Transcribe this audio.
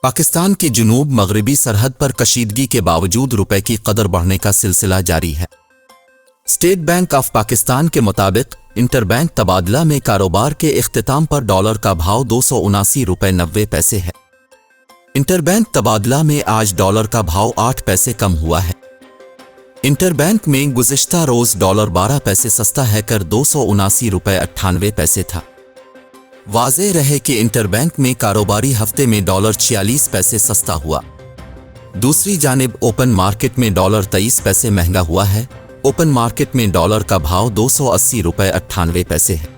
पाकिस्तान की जुनूब मगरबी सरहद पर कशीदगी के बावजूद रुपए की कदर बढ़ने का सिलसिला जारी है। स्टेट बैंक ऑफ पाकिस्तान के मुताबिक इंटरबैंक तबादला में कारोबार के इख्तिताम पर डॉलर का भाव 279 रुपए 90 पैसे है। इंटरबैंक तबादला में आज डॉलर का भाव 8 पैसे कम हुआ है। इंटरबैंक में गुज़िश्ता रोज डॉलर 12 पैसे सस्ता है कर 279 रुपए 98 पैसे था। वाज़ेह रहे कि इंटरबैंक में कारोबारी हफ्ते में डॉलर 46 पैसे सस्ता हुआ। दूसरी जानिब ओपन मार्केट में डॉलर 23 पैसे महंगा हुआ है। ओपन मार्केट में डॉलर का भाव 280 रुपए 98 पैसे है।